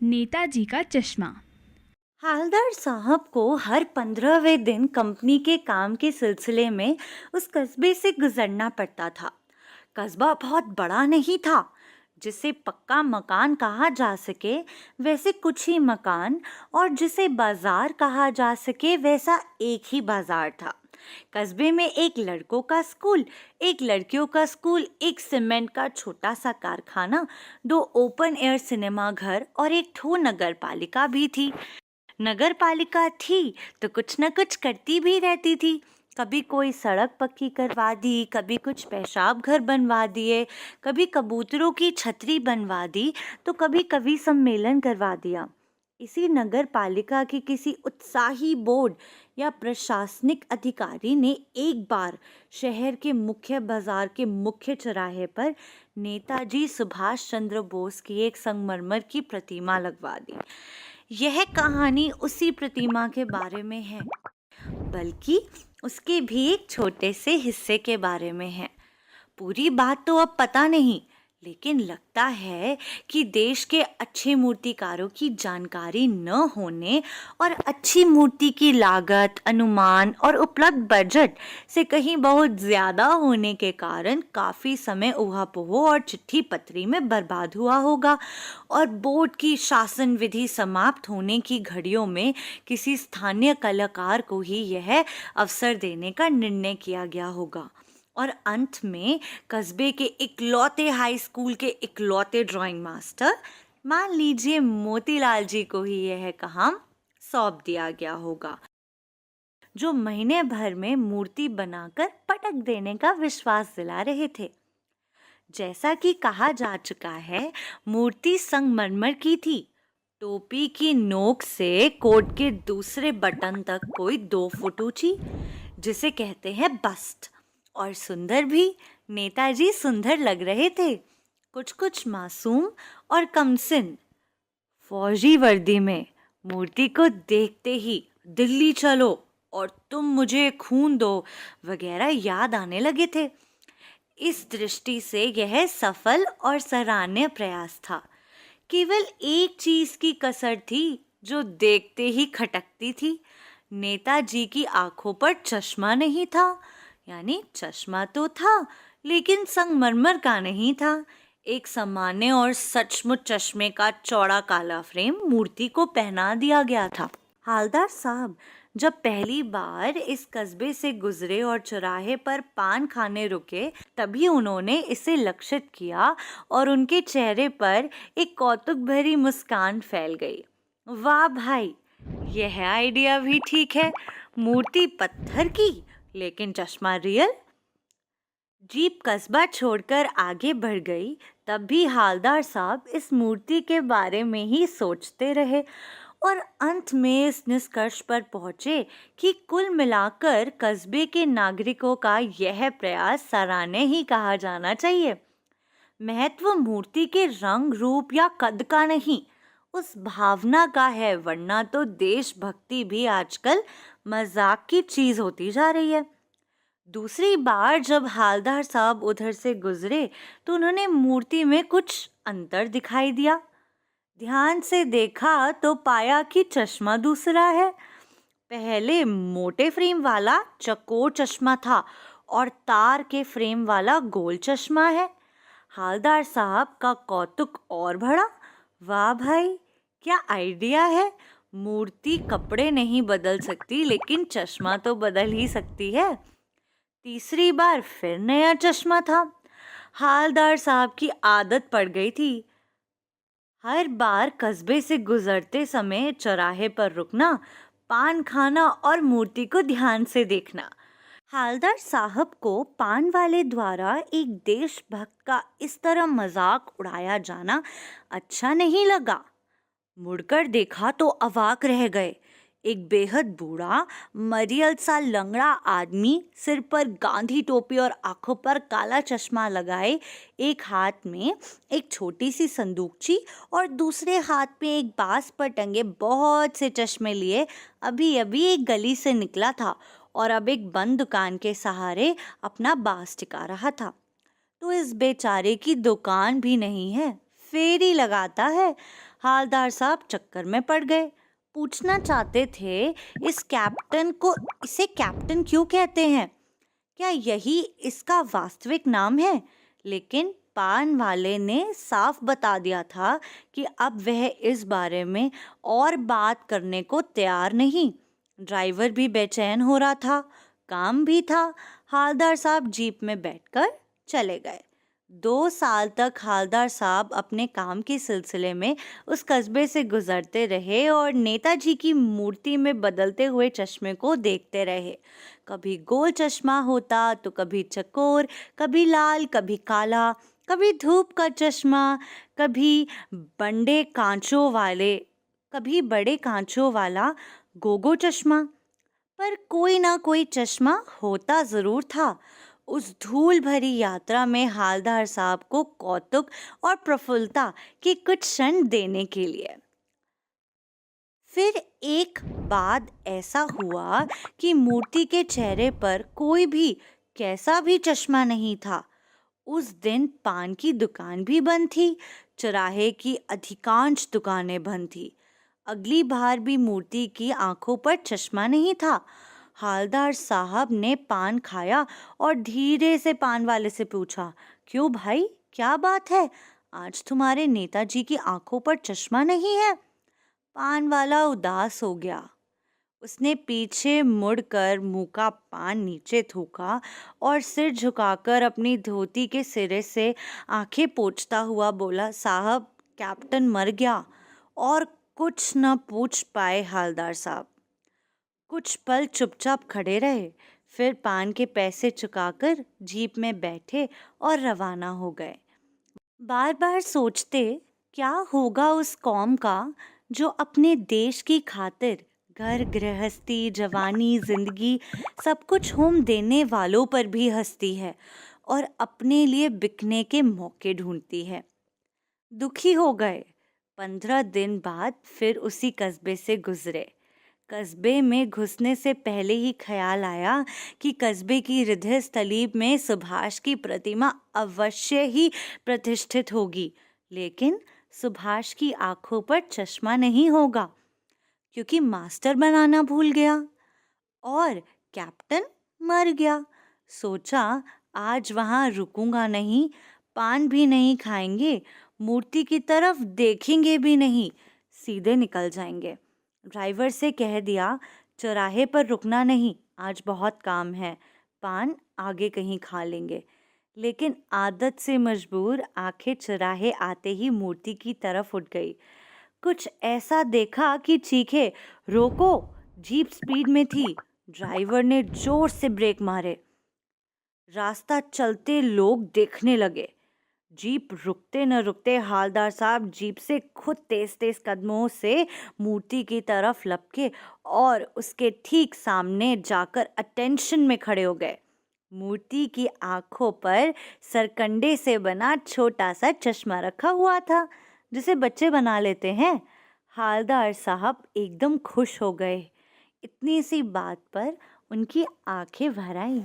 नेताजी का चश्मा। हालदार साहब को हर 15वें दिन कंपनी के काम के सिलसिले में उस कस्बे से गुजरना पड़ता था। कस्बा बहुत बड़ा नहीं था जिसे पक्का मकान कहा जा सके वैसे कुछ ही मकान, और जिसे बाजार कहा जा सके वैसा एक ही बाजार था। कस्बे में एक लड़कों का स्कूल, एक लड़कियों का स्कूल, एक सीमेंट का छोटा सा कारखाना, दो ओपन एयर सिनेमा घर और एक ठो नगर पालिका भी थी। नगर पालिका थी तो कुछ न कुछ करती भी रहती थी। कभी कोई सड़क पक्की करवा दी, कभी कुछ पेशाब घर बनवा दिए, कभी कबूतरों की छतरी बनवा दी, तो कभी कवि सम्मेलन करवा दिया। इसी नगर पालिका के किसी उत्साही बोर्ड या प्रशासनिक अधिकारी ने एक बार शहर के मुख्य बाजार के मुख्य चौराहे पर नेताजी सुभाष चंद्र बोस की एक संगमरमर की प्रतिमा लगवा दी। यह कहानी उसी प्रतिमा के बारे में है, बल्कि उसके भी एक छोटे से हिस्से के बारे में है। पूरी बात तो अब पता नहीं, लेकिन लगता है कि देश के अच्छे मूर्तिकारों की जानकारी न होने और अच्छी मूर्ति की लागत, अनुमान और उपलब्ध बजट से कहीं बहुत ज्यादा होने के कारण काफी समय ऊहापोह और चिट्ठी पत्री में बर्बाद हुआ होगा, और बोर्ड की शासन विधि समाप्त होने की घड़ियों में किसी स्थानीय कलाकार को ही यह अवसर देने का निर्णय किया गया होगा। और अंत में कस्बे के इकलौते हाई स्कूल के इकलौते ड्राइंग मास्टर, मान लीजिए मोतीलाल जी को ही यह काम सौंप दिया गया होगा, जो महीने भर में मूर्ति बनाकर पटक देने का विश्वास दिला रहे थे। जैसा कि कहा जा चुका है, मूर्ति संगमरमर की थी। टोपी की नोक से कोट के दूसरे बटन तक कोई 2 फुट ऊंची, जिसे कहते हैं बस्ट, और सुंदर भी। नेताजी सुंदर लग रहे थे, कुछ कुछ मासूम और कमसिन। फौजी वर्दी में मूर्ति को देखते ही दिल्ली चलो और तुम मुझे खून दो वगैरह याद आने लगे थे। इस दृष्टि से यह सफल और सराहनीय प्रयास था। केवल एक चीज की कसर थी जो देखते ही खटकती थी। नेताजी की आंखों पर चश्मा नहीं था। यानी चश्मा तो था, लेकिन संगमरमर का नहीं था। एक सामान्य और सचमुच चश्मे का चौड़ा काला फ्रेम मूर्ति को पहना दिया गया था। हालदार साहब जब पहली बार इस कस्बे से गुजरे और चौराहे पर पान खाने रुके, तभी उन्होंने इसे लक्षित किया और उनके चेहरे पर एक कौतुक भरी मुस्कान फैल गई। वाह भाई, यह आइडिया भी ठीक है। मूर्ति पत्थर की, लेकिन चश्मा रियल। जीप कस्बा छोड़कर आगे बढ़ गई, तब भी हालदार साहब इस मूर्ति के बारे में ही सोचते रहे और अंत में इस निष्कर्ष पर पहुंचे कि कुल मिलाकर कस्बे के नागरिकों का यह प्रयास सराहनीय ही कहा जाना चाहिए। महत्व मूर्ति के रंग, रूप या कद का नहीं, उस भावना का है, वरना तो देशभक्ति भी आजकल मजाक की चीज होती जा रही है। दूसरी बार जब हालदार साहब उधर से गुजरे तो उन्होंने मूर्ति में कुछ अंतर दिखाई दिया। ध्यान से देखा तो पाया कि चश्मा दूसरा है। पहले मोटे फ्रेम वाला चकोर चश्मा था और तार के फ्रेम वाला गोल चश्मा है। हालदार साहब का कौतुक और बढ़ा। वाह भाई, क्या आइडिया है। मूर्ति कपड़े नहीं बदल सकती, लेकिन चश्मा तो बदल ही सकती है। तीसरी बार फिर नया चश्मा था। हालदार साहब की आदत पड़ गई थी हर बार कस्बे से गुजरते समय चौराहे पर रुकना, पान खाना और मूर्ति को ध्यान से देखना। हालदार साहब को पान वाले द्वारा एक देशभक्त का इस तरह मजाक उड़ाया जाना अच्छा नहीं लगा। मुड़कर देखा तो अवाक रह गए। एक बेहद बूढ़ा, मरियल सा लंगड़ा आदमी, सिर पर गांधी टोपी और आंखों पर काला चश्मा लगाए, एक हाथ में एक छोटी सी संदूकची और दूसरे हाथ में एक बांस पर टंगे बहुत से चश्मे लिए अभी अभी एक गली से निकला था और अब एक बंद दुकान के सहारे अपना बांस टिका रहा था। तो इस बेचारे की दुकान भी नहीं है, फेरी लगाता है। हालदार साहब चक्कर में पड़ गए। पूछना चाहते थे, इसे कैप्टन क्यों कहते हैं? क्या यही इसका वास्तविक नाम है? लेकिन पान वाले ने साफ बता दिया था कि अब वह इस बारे में और बात करने को तैयार नहीं। ड्राइवर भी बेचैन हो रहा था, काम भी था। हालदार साहब जीप में बैठकर चले गए। 2 साल तक हालदार साहब अपने काम के सिलसिले में उस कस्बे से गुजरते रहे और नेताजी की मूर्ति में बदलते हुए चश्मे को देखते रहे। कभी गोल चश्मा होता तो कभी चकोर, कभी लाल, कभी काला, कभी धूप का चश्मा, कभी बड़े कांचों वाले कभी बड़े कांचों वाला गोगो चश्मा। पर कोई ना कोई चश्मा होता जरूर था। उस धूल भरी यात्रा में हालदार साहब को कौतुक और प्रफुल्लता के कुछ क्षण देने के लिए। फिर एक बाद ऐसा हुआ कि मूर्ति के चेहरे पर कोई भी कैसा भी चश्मा नहीं था। उस दिन पान की दुकान भी बंद थी, चौराहे की अधिकांश दुकानें बंद थी। अगली बार भी मूर्ति की आंखों पर चश्मा नहीं था। हालदार साहब ने पान खाया और धीरे से पान वाले से पूछा, क्यों भाई, क्या बात है? आज तुम्हारे नेताजी की आंखों पर चश्मा नहीं है? पान वाला उदास हो गया। उसने पीछे मुड़कर मुंह का पान नीचे थूका और सिर झुकाकर अपनी धोती के सिरे से आंखें पोंछता हुआ बोला, साहब, कैप्टन मर गया। और कुछ न पूछ पाए हालदार साहब। कुछ पल चुपचाप खड़े रहे, फिर पान के पैसे चुकाकर जीप में बैठे और रवाना हो गए। बार बार सोचते, क्या होगा उस कौम का जो अपने देश की खातिर घर गृहस्थी, जवानी, जिंदगी सब कुछ होम देने वालों पर भी हंसती है और अपने लिए बिकने के मौके ढूंढती है। दुखी हो गए। 15 दिन बाद फिर उसी कस्बे से गुजरे। कस्बे में घुसने से पहले ही ख्याल आया कि कस्बे की हृदय स्थली में सुभाष की प्रतिमा अवश्य ही प्रतिष्ठित होगी, लेकिन सुभाष की आंखों पर चश्मा नहीं होगा, क्योंकि मास्टर बनाना भूल गया और कैप्टन मर गया। सोचा, आज वहां रुकूंगा नहीं, पान भी नहीं खाएंगे, मूर्ति की तरफ देखेंगे भी नहीं, सीधे निकल जाएंगे। ड्राइवर से कह दिया, चौराहे पर रुकना नहीं, आज बहुत काम है, पान आगे कहीं खा लेंगे। लेकिन आदत से मजबूर आंखें चौराहे आते ही मूर्ति की तरफ उठ गई। कुछ ऐसा देखा कि चीखे, रोको! जीप स्पीड में थी। ड्राइवर ने जोर से ब्रेक मारे। रास्ता चलते लोग देखने लगे। जीप रुकते न रुकते हालदार साहब जीप से खुद तेज तेज कदमों से मूर्ति की तरफ लपके और उसके ठीक सामने जाकर अटेंशन में खड़े हो गए। मूर्ति की आंखों पर सरकंडे से बना छोटा सा चश्मा रखा हुआ था, जिसे बच्चे बना लेते हैं। हालदार साहब एकदम खुश हो गए। इतनी सी बात पर उनकी आंखें भर आईं।